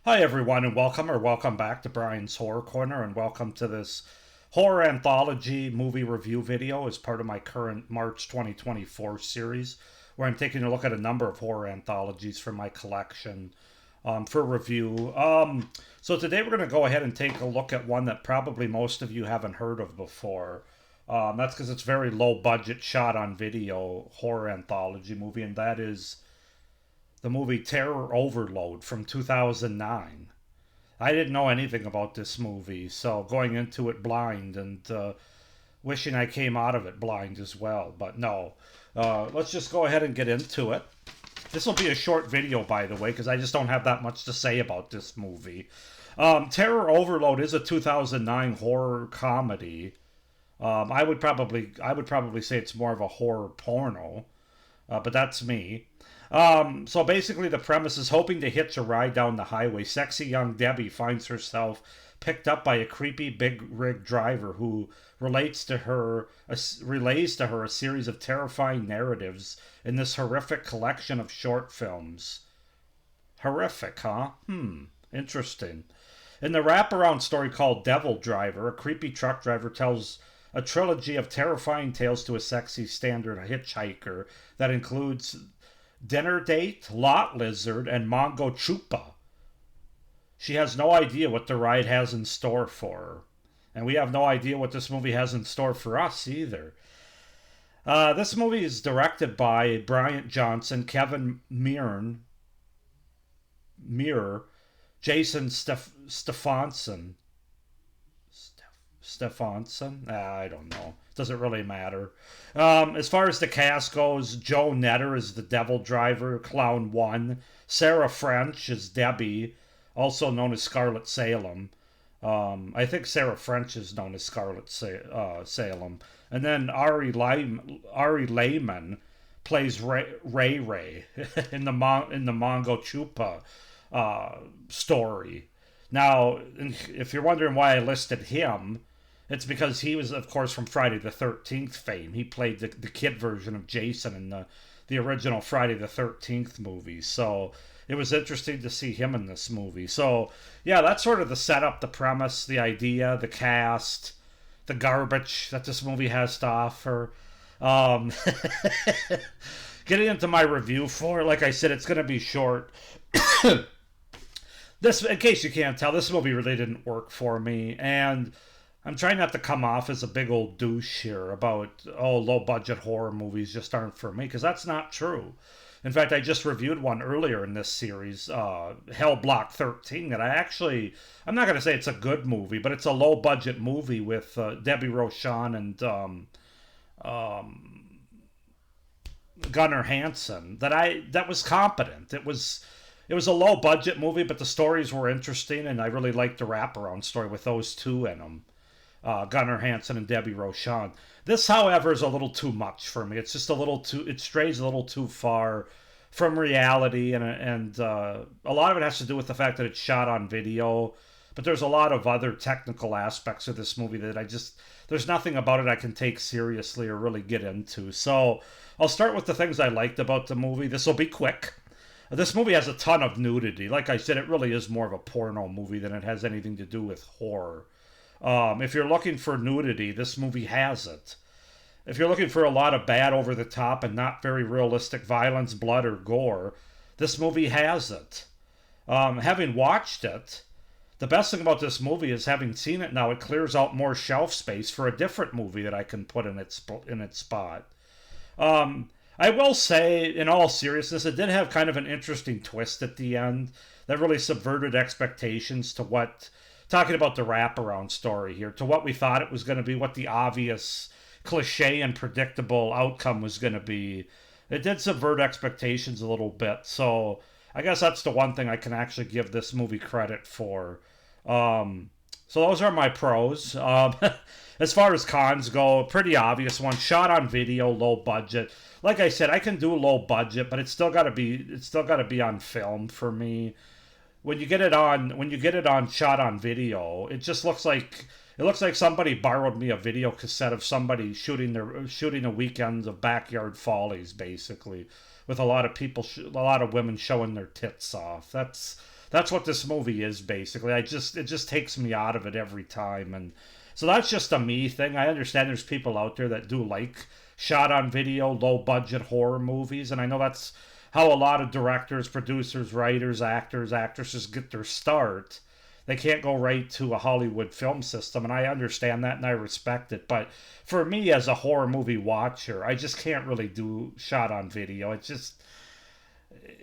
Hi, everyone, and welcome back to Brian's Horror Corner, and welcome to this horror anthology movie review video as part of my current March 2024 series, where I'm taking a look at a number of horror anthologies from my collection for review. So today we're going to go ahead and take a look at one that probably most of you haven't heard of before. That's because it's very low budget, shot on video horror anthology movie, and that is the movie Terror Overload from 2009. I didn't know anything about this movie, so going into it blind and wishing I came out of it blind as well. But no, let's just go ahead and get into it. This will be a short video, by the way, because I just don't have that much to say about this movie. Terror Overload is a 2009 horror comedy. I would probably say it's more of a horror porno, but that's me. So basically, the premise is hoping to hitch a ride down the highway. Sexy young Debbie finds herself picked up by a creepy big rig driver who relays to her a series of terrifying narratives in this horrific collection of short films. Horrific, huh? Interesting. In the wraparound story called Devil Driver, a creepy truck driver tells a trilogy of terrifying tales to a sexy standard hitchhiker that includes Dinner Date, Lot Lizard, and Mongo Chupa. She has no idea what the ride has in store for her. And we have no idea what this movie has in store for us either. This movie is directed by Bryant Johnson, Kevin Muir, Jason Stefanson. Stefanson? I don't know. Doesn't really matter. As far as the cast goes, Joe Netter is the Devil Driver, Clown 1. Sarah French is Debbie, also known as Scarlet Salem. I think Sarah French is known as Scarlet Salem. And then Ari Lehman plays Ray in the Mongo Chupa story. Now, if you're wondering why I listed him, it's because he was, of course, from Friday the 13th fame. He played the kid version of Jason in the original Friday the 13th movie. So it was interesting to see him in this movie. So, yeah, that's sort of the setup, the premise, the idea, the cast, the garbage that this movie has to offer. Um, Getting into my review for it, like I said, it's going to be short. This, in case you can't tell, this movie really didn't work for me, and I'm trying not to come off as a big old douche here about, low budget horror movies just aren't for me, because that's not true. In fact, I just reviewed one earlier in this series, Hell Block 13, that I'm not going to say it's a good movie, but it's a low budget movie with Debbie Rochon and Gunnar Hansen that was competent. It was a low budget movie, but the stories were interesting, and I really liked the wraparound story with those two in them, Gunnar Hansen and Debbie Rochon. This, however, is a little too much for me. It's just it strays a little too far from reality, and a lot of it has to do with the fact that it's shot on video. But there's a lot of other technical aspects of this movie that there's nothing about it I can take seriously or really get into. So I'll start with the things I liked about the movie. This will be quick. This movie has a ton of nudity. Like I said, it really is more of a porno movie than it has anything to do with horror. If you're looking for nudity, this movie has it. If you're looking for a lot of bad, over the top, and not very realistic violence, blood, or gore, this movie has it. Having watched it, the best thing about this movie is having seen it now, it clears out more shelf space for a different movie that I can put in its spot. I will say, in all seriousness, it did have kind of an interesting twist at the end that really subverted expectations to talking about the wraparound story here, to what we thought it was going to be, what the obvious cliche and predictable outcome was going to be. It did subvert expectations a little bit, so I guess that's the one thing I can actually give this movie credit for. So those are my pros. As far as cons go, pretty obvious one. Shot on video, low budget. Like I said, I can do low budget, but it's still got to be on film for me. When you get it on shot on video, it just looks like somebody borrowed me a video cassette of somebody shooting a weekend of Backyard Follies, basically, with a lot of people, a lot of women showing their tits off. That's what this movie is basically. It just takes me out of it every time, and so that's just a me thing. I understand there's people out there that do like shot on video, low budget horror movies, and I know that's how a lot of directors, producers, writers, actors, actresses get their start. They can't go right to a Hollywood film system, and I understand that and I respect it. But for me, as a horror movie watcher, I just can't really do shot on video. It's just,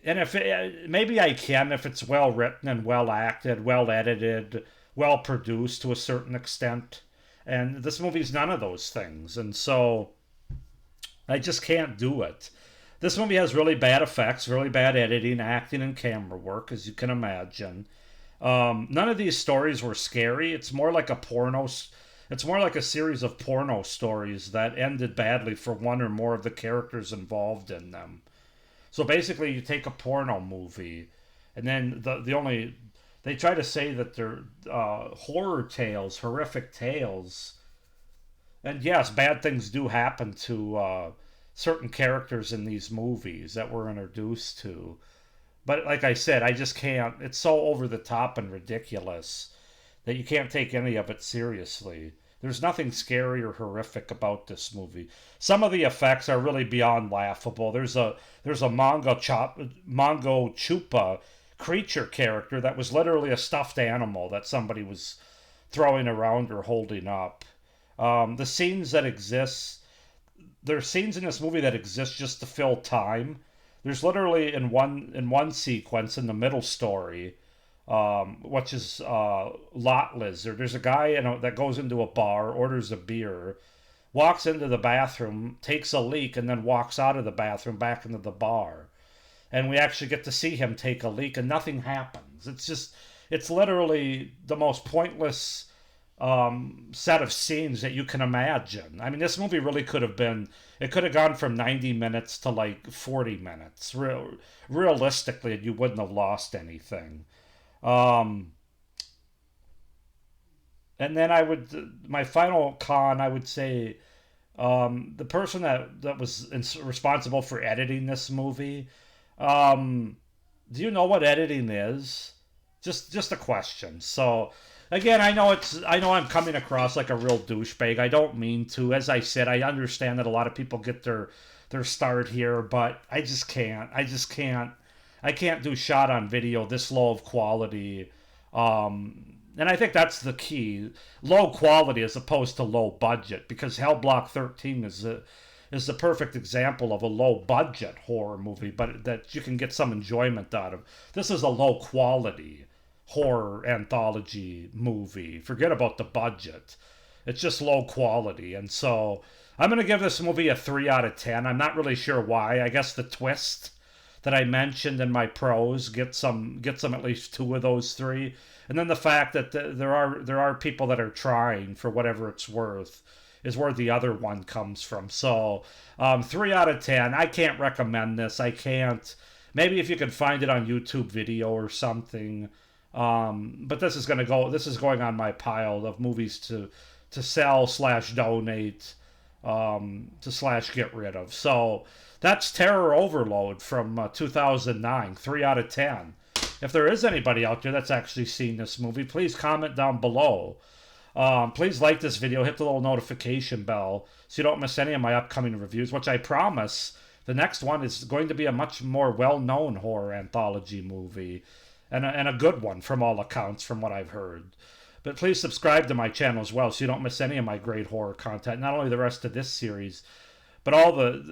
and if it, maybe I can if it's well written and well acted, well edited, well produced to a certain extent. And this movie's none of those things, and so I just can't do it. This movie has really bad effects, really bad editing, acting, and camera work, as you can imagine. None of these stories were scary. It's more like a porno. It's more like a series of porno stories that ended badly for one or more of the characters involved in them. So basically, you take a porno movie, and then the only they try to say that they're horror tales, horrific tales, and yes, bad things do happen to certain characters in these movies that we're introduced to. But like I said, I just can't. It's so over the top and ridiculous that you can't take any of it seriously. There's nothing scary or horrific about this movie. Some of the effects are really beyond laughable. There's a Mongo Chupa creature character that was literally a stuffed animal that somebody was throwing around or holding up. The scenes that exist, there are scenes in this movie that exist just to fill time. There's literally in one sequence in the middle story, which is Lot Lizard. There's a guy that goes into a bar, orders a beer, walks into the bathroom, takes a leak, and then walks out of the bathroom back into the bar. And we actually get to see him take a leak, and nothing happens. It's literally the most pointless set of scenes that you can imagine. I mean, this movie really could have been, it could have gone from 90 minutes to like 40 minutes. Realistically, you wouldn't have lost anything. Um, and then my final con, I would say, the person that was responsible for editing this movie, um, do you know what editing is? Just a question. So again, I know I'm coming across like a real douchebag. I don't mean to. As I said, I understand that a lot of people get their start here, but I just can't. I can't do shot on video this low of quality. And I think that's the key. Low quality as opposed to low budget, because Hell Block 13 is the perfect example of a low budget horror movie, but that you can get some enjoyment out of. This is a low quality horror anthology movie. Forget about the budget. It's just low quality. And so I'm going to give this movie a 3 out of 10. I'm not really sure why. I guess the twist that I mentioned in my pros gets some at least 2 of those 3. And then the fact that there are people that are trying for whatever it's worth is where the other one comes from. So 3 out of 10. I can't recommend this. I can't. Maybe if you can find it on YouTube video or something. But this is going on my pile of movies to sell / donate, to / get rid of. So that's Terror Overload from 2009, 3 out of 10. If there is anybody out there that's actually seen this movie, please comment down below. Please like this video, hit the little notification bell so you don't miss any of my upcoming reviews, which I promise the next one is going to be a much more well-known horror anthology movie, and a good one from all accounts from what I've heard. But please subscribe to my channel as well so you don't miss any of my great horror content, not only the rest of this series, but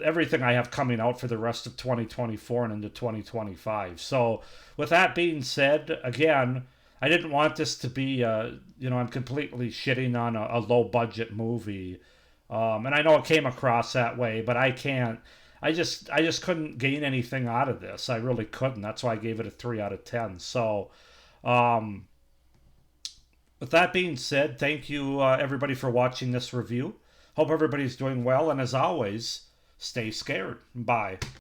everything I have coming out for the rest of 2024 and into 2025. So with that being said, again, I didn't want this to be, I'm completely shitting on a low budget movie. And I know it came across that way, but I just couldn't gain anything out of this. I really couldn't. That's why I gave it a 3 out of 10. So, with that being said, thank you everybody for watching this review. Hope everybody's doing well, and as always, stay scared. Bye.